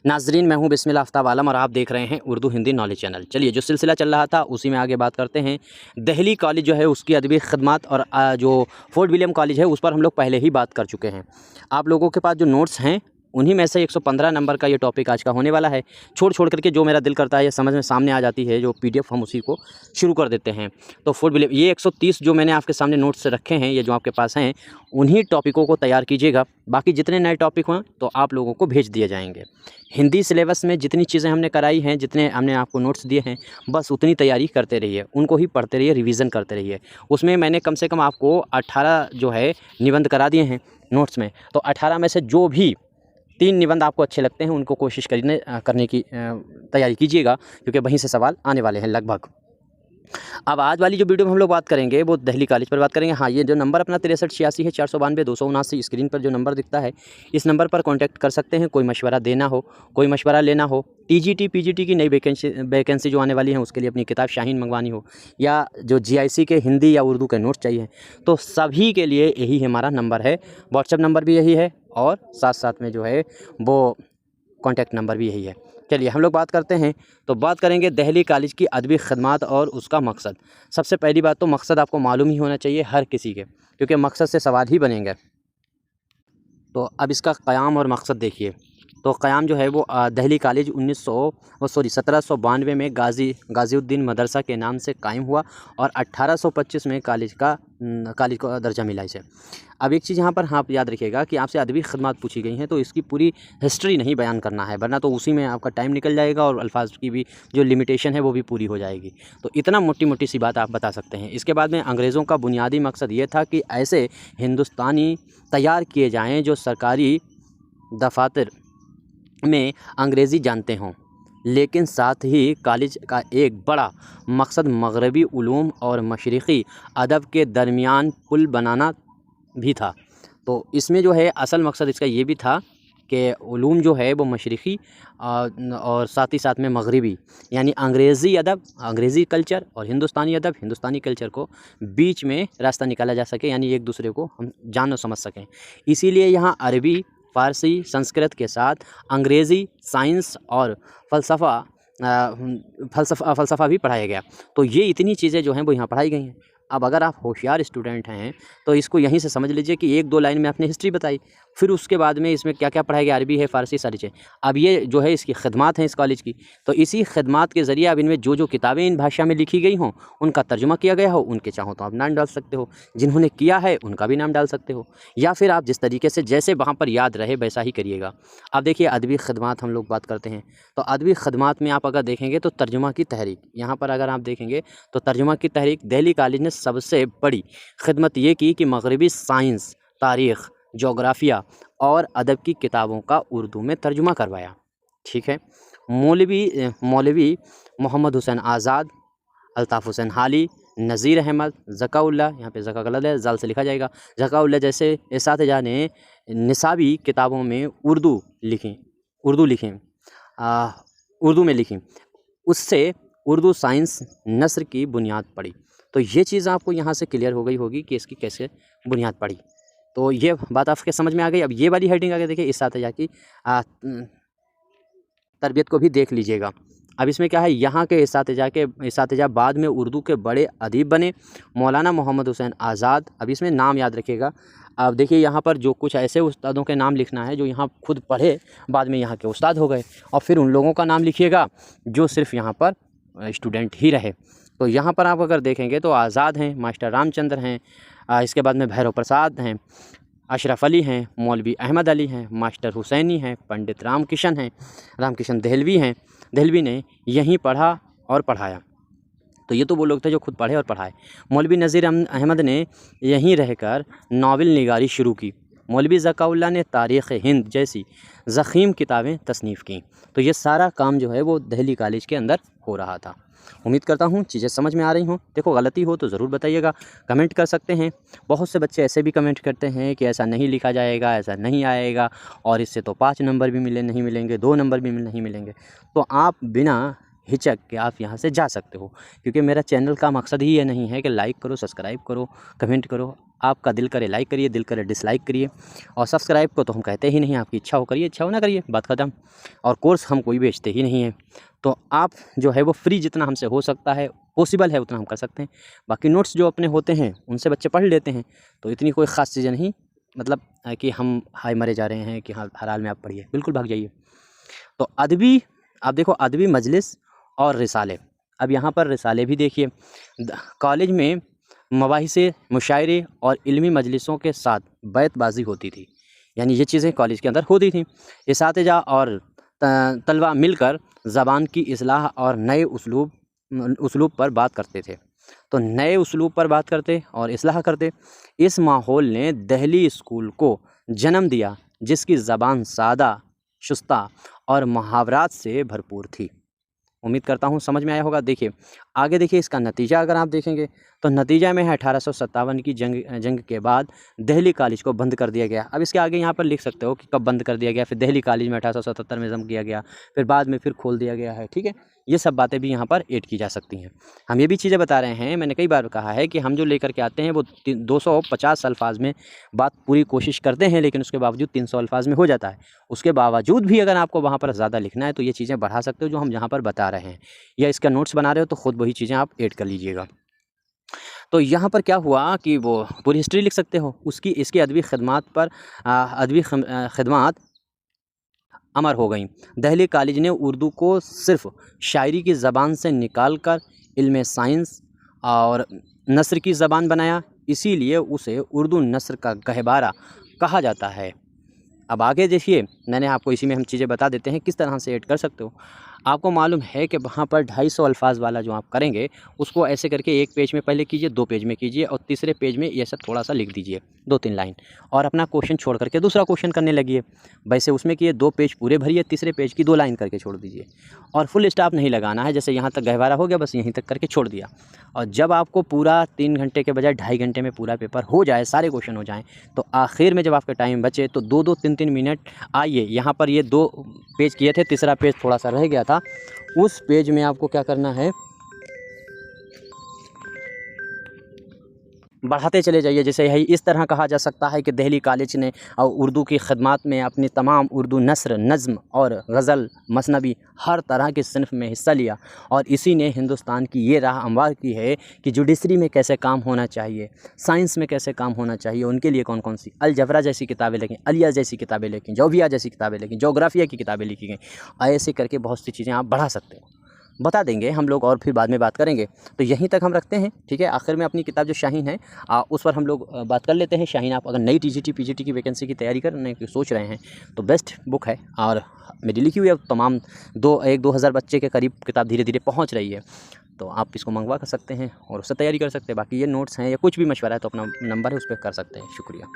नाजरीन, मैं हूं बिस्मिल्लाह आफ्ताब आलम और आप देख रहे हैं उर्दू हिंदी नॉलेज चैनल। चलिए, जो सिलसिला चल रहा था उसी में आगे बात करते हैं। दिल्ली कॉलेज जो है उसकी अदबी खदमात और जो फोर्ट विलियम कॉलेज है उस पर हम लोग पहले ही बात कर चुके हैं। आप लोगों के पास जो नोट्स हैं उन्हीं में से 115 नंबर का ये टॉपिक आज का होने वाला है। छोड़ करके जो मेरा दिल करता है ये समझ में सामने आ जाती है जो PDF, हम उसी को शुरू कर देते हैं। तो फोर्ट विलियम, ये 130 जो मैंने आपके सामने नोट्स रखे हैं, ये जो आपके पास हैं, उन्हीं टॉपिकों को तैयार कीजिएगा। बाकी जितने नए टॉपिक हों तो आप लोगों को भेज दिए जाएंगे। हिंदी सिलेबस में जितनी चीज़ें हमने कराई हैं, जितने हमने आपको नोट्स दिए हैं, बस उतनी तैयारी करते रहिए, उनको ही पढ़ते रहिए, रिवीजन करते रहिए। उसमें मैंने कम से कम आपको 18 जो है निबंध करा दिए हैं नोट्स में। तो 18 में से जो भी 3 निबंध आपको अच्छे लगते हैं उनको कोशिश करने की तैयारी कीजिएगा, क्योंकि वहीं से सवाल आने वाले हैं लगभग। अब आज वाली जो वीडियो में हम लोग बात करेंगे वो दिल्ली कॉलेज पर बात करेंगे। हाँ, ये जो नंबर अपना 6386 है, 492-279 स्क्रीन पर जो नंबर दिखता है, इस नंबर पर कांटेक्ट कर सकते हैं। कोई मशवरा देना हो, कोई मशवरा लेना हो, TGT PGT की नई वैकेंसी जो आने वाली है उसके लिए अपनी किताब शाहीन मंगवानी हो, या जो GIC के हिंदी या उर्दू के नोट्स चाहिए, तो सभी के लिए यही हमारा नंबर है। व्हाट्सएप नंबर भी यही है और साथ साथ में जो है वो कॉन्टैक्ट नंबर भी यही है। चलिए हम लोग बात करते हैं। तो बात करेंगे दिल्ली कॉलेज की अदबी खदमात और उसका मकसद। सबसे पहली बात तो मकसद आपको मालूम ही होना चाहिए हर किसी के, क्योंकि मकसद से सवाल ही बनेंगे। तो अब इसका क़याम और मकसद देखिए। तो क़याम जो है वो दिल्ली कॉलेज 1792 में गाज़ीउद्दीन मदरसा के नाम से कायम हुआ और 1825 में कॉलेज का दर्जा मिला इसे। अब एक चीज़ यहाँ पर आप याद रखिएगा कि आपसे अदबी खदमात पूछी गई हैं तो इसकी पूरी हिस्ट्री नहीं बयान करना है, वरना तो उसी में आपका टाइम निकल जाएगा और अल्फाज की भी जो लिमिटेशन है वो भी पूरी हो जाएगी। तो इतना मोटी सी बात आप बता सकते हैं। इसके बाद में अंग्रेज़ों का बुनियादी मकसद ये था कि ऐसे हिंदुस्तानी तैयार किए जाएँ जो सरकारी दफातर में अंग्रेज़ी जानते हों, लेकिन साथ ही कॉलेज का एक बड़ा मकसद मगरबी उलूम और मशरिक़ी अदब के दरमियान पुल बनाना भी था। तो इसमें जो है असल मकसद इसका ये भी था कि उलूम जो है वो मशरिक़ी और साथ ही साथ में मगरबी, यानी अंग्रेज़ी अदब, अंग्रेज़ी कल्चर और हिंदुस्तानी अदब, हिंदुस्तानी कल्चर को बीच में रास्ता निकाला जा सके, यानी एक दूसरे को हम जान और समझ सकें। इसीलिए यहाँ अरबी, फ़ारसी, संस्कृत के साथ अंग्रेज़ी, साइंस और फ़लसफ़ा भी पढ़ाया गया। तो ये इतनी चीज़ें जो हैं वो यहाँ पढ़ाई गई हैं। अब अगर आप होशियार स्टूडेंट हैं तो इसको यहीं से समझ लीजिए कि 1-2 लाइन में आपने हिस्ट्री बताई, फिर उसके बाद में इसमें क्या क्या पढ़ाया गया, अरबी है, फ़ारसी, सारी चीज़ें। अब ये जो है इसकी खिदमात हैं इस कॉलेज की, तो इसी खिदमात के ज़रिए अब इनमें जो किताबें इन भाषा में लिखी गई हों उनका तर्जुमा किया गया हो, उनके चाहो तो आप नाम डाल सकते हो, जिन्होंने किया है उनका भी नाम डाल सकते हो, या फिर आप जिस तरीके से जैसे वहाँ पर याद रहे वैसा ही करिएगा। अब देखिए अदबी खिदमात हम लोग बात करते हैं। तो अदबी खिदमात में आप अगर देखेंगे तो तर्जुमा की तहरीक, यहाँ पर अगर आप देखेंगे तो तर्जुमा की तहरीक दिल्ली कॉलेज ने सबसे बड़ी खिदमत ये की कि मगरबी साइंस, तारीख़, जोग्राफिया और अदब की किताबों का उर्दू में तर्जुमा करवाया। ठीक है। मौलवी मोहम्मद हुसैन आज़ाद, अल्ताफ़ हुसैन हाली, नज़ीर अहमद, ज़काउल्ला, यहाँ पे ज़का गलत है, ज़ाल से लिखा जाएगा, ज़काउल्ला जैसे इसातिज़ा ने निसाबी किताबों में उर्दू में लिखी। उससे उर्दू साइंस नस्र की बुनियाद पड़ी। तो ये चीज़ आपको यहाँ से क्लियर हो गई होगी कि इसकी कैसे बुनियाद पड़ी। तो ये बात आपके समझ में आ गई। अब ये वाली हेडिंग आगे देखिए, इसातिज़ा की तरबियत को भी देख लीजिएगा। अब इसमें क्या है, यहाँ के इसातिज़ा बाद में उर्दू के बड़े अदीब बने, मौलाना मोहम्मद हुसैन आज़ाद। अब इसमें नाम याद रखिएगा। अब देखिए यहाँ पर जो कुछ ऐसे उस्तादों के नाम लिखना है जो यहाँ खुद पढ़े, बाद में यहाँ के उस्ताद हो गए, और फिर उन लोगों का नाम लिखिएगा जो सिर्फ यहाँ पर स्टूडेंट ही रहे। तो यहाँ पर आप अगर देखेंगे तो आज़ाद हैं, मास्टर रामचंद्र हैं, इसके बाद में भैरव प्रसाद हैं, अशरफ अली हैं, मौलवी अहमद अली हैं, मास्टर हुसैनी हैं, पंडित रामकिशन देहलवी ने यहीं पढ़ा और पढ़ाया। तो ये तो वो लोग थे जो खुद पढ़े और पढ़ाए। मौलवी नज़ीर अहमद ने यहीं रहकर नावल निगारी शुरू की। मौलवी ज़काउल्ला ने तारीख़ हिंद जैसी ज़ख़ीम किताबें तसनीफ़ की। तो ये सारा काम जो है वो दिल्ली कॉलेज के अंदर हो रहा था। उम्मीद करता हूँ चीज़ें समझ में आ रही हों। देखो, गलती हो तो ज़रूर बताइएगा, कमेंट कर सकते हैं। बहुत से बच्चे ऐसे भी कमेंट करते हैं कि ऐसा नहीं लिखा जाएगा, ऐसा नहीं आएगा, और इससे तो 5 नंबर भी नहीं मिलेंगे, 2 नंबर भी नहीं मिलेंगे। तो आप बिना हिचक के आप यहाँ से जा सकते हो, क्योंकि मेरा चैनल का मकसद ही ये नहीं है कि लाइक करो, सब्सक्राइब करो, कमेंट करो। आपका दिल करे लाइक करिए, दिल करे डिसलाइक करिए, और सब्सक्राइब को तो हम कहते ही नहीं, आपकी इच्छा हो करिए, इच्छा हो ना करिए, बात ख़त्म। और कोर्स हम कोई बेचते ही नहीं है, तो आप जो है वो फ्री जितना हमसे हो सकता है, पॉसिबल है, उतना हम कर सकते हैं। बाकी नोट्स जो अपने होते हैं उनसे बच्चे पढ़ लेते हैं, तो इतनी कोई ख़ास चीज़ें नहीं, मतलब कि हम हाय मरे जा रहे हैं कि हाँ हर हाल में आप पढ़िए, बिल्कुल भाग जाइए। तो अदबी, आप देखो अदबी मजलिस और रिसाले, अब यहाँ पर रिसाले भी देखिए। कॉलेज में मबाहिसे, मुशायरे और इल्मी मजलिसों के साथ बैतबाजी होती थी, यानी ये चीज़ें कॉलेज के अंदर होती थी। इसातिज़ा और तलबा मिलकर ज़बान की इस्लाह और नए उसलूब पर बात करते थे, तो नए उसलूब पर बात करते और इस्लाह करते। इस माहौल ने दहली स्कूल को जन्म दिया, जिसकी ज़बान सादा, शुस्ता और मुहावरात से भरपूर थी। उम्मीद करता हूँ समझ में आया होगा। देखिए आगे देखिए, इसका नतीजा अगर आप देखेंगे तो नतीजा में है 1857 की जंग के बाद दिल्ली कॉलेज को बंद कर दिया गया। अब इसके आगे यहाँ पर लिख सकते हो कि कब बंद कर दिया गया, फिर दिल्ली कॉलेज में 1877 में जम किया गया, फिर बाद में फिर खोल दिया गया है, ठीक है। ये सब बातें भी यहाँ पर ऐड की जा सकती हैं। हम ये भी चीज़ें बता रहे हैं, मैंने कई बार कहा है कि हम जो लेकर के आते हैं वो 250 अल्फाज में बात पूरी कोशिश करते हैं, लेकिन उसके बावजूद 300 अल्फाज में हो जाता है। उसके बावजूद भी अगर आपको वहाँ पर ज़्यादा लिखना है तो ये चीज़ें बढ़ा सकते हो जो हम यहाँ पर बता रहे हैं, या इसका नोट्स बना रहे हो तो ख़ुद वही चीज़ें आप ऐड कर लीजिएगा। तो यहाँ पर क्या हुआ कि वो पूरी हिस्ट्री लिख सकते हो उसकी, इसकी अदबी खिदमात पर अदबी खिदमात अमर हो गई। दिल्ली कॉलेज ने उर्दू को सिर्फ़ शायरी की ज़बान से निकाल कर इल्म साइंस और नस्र की ज़बान बनाया, इसीलिए उसे उर्दू नस्र का गहवारा कहा जाता है। अब आगे देखिए, मैंने आपको इसी में हम चीज़ें बता देते हैं किस तरह से ऐड कर सकते हो। आपको मालूम है कि वहाँ पर 250 अल्फाज वाला जो आप करेंगे उसको ऐसे करके एक पेज में पहले कीजिए, 2 पेज में कीजिए, और तीसरे पेज में ये सब थोड़ा सा लिख दीजिए 2-3 लाइन, और अपना क्वेश्चन छोड़ करके दूसरा क्वेश्चन करने लगिए। वैसे उसमें किए 2 पेज पूरे भरिए, तीसरे पेज की 2 लाइन करके छोड़ दीजिए, और फुल स्टॉप नहीं लगाना है। जैसे यहाँ तक गहवारा हो गया, बस यहीं तक करके छोड़ दिया। और जब आपको पूरा 3 घंटे के बजाय 2.5 घंटे में पूरा पेपर हो जाए, सारे क्वेश्चन हो जाएँ, तो आखिर में जब आपका टाइम बचे तो 2-2 3-3 मिनट आइए, यहाँ पर ये 2 पेज किए थे, तीसरा पेज थोड़ा सा रह गया था, उस पेज में आपको क्या करना है, बढ़ाते चले जाइए। जैसे यही इस तरह कहा जा सकता है कि दिल्ली कॉलेज ने उर्दू की खिदमत में अपनी तमाम उर्दू नस्र, नज़्म और गज़ल, मसनवी हर तरह की सिन्फ में हिस्सा लिया, और इसी ने हिंदुस्तान की ये राह हमवार की है कि जुडिशरी में कैसे काम होना चाहिए, साइंस में कैसे काम होना चाहिए, उनके लिए कौन कौन सी अलजबरा जैसी किताबें लिखी, अलिया जैसी किताबें लिखी, जोबिया जैसी किताबें लिखी, जोग्राफिया की किताबें लिखी गई। ऐसे करके बहुत सी चीज़ें आप बढ़ा सकते हो, बता देंगे हम लोग, और फिर बाद में बात करेंगे। तो यहीं तक हम रखते हैं, ठीक है। आखिर में अपनी किताब जो शाहीन है उस पर हम लोग बात कर लेते हैं। शाहीन, आप अगर नई टीजीटी पीजीटी की वैकेंसी की तैयारी करने की सोच रहे हैं तो बेस्ट बुक है, और मेरी लिखी हुई है तमाम 1-2 हज़ार बच्चे के करीब किताब धीरे धीरे पहुँच रही है, तो आप इसको मंगवा कर सकते हैं और उससे तैयारी कर सकते हैं। बाकी ये नोट्स हैं या कुछ भी मशवरा है तो अपना नंबर है उस पर कर सकते हैं। शुक्रिया।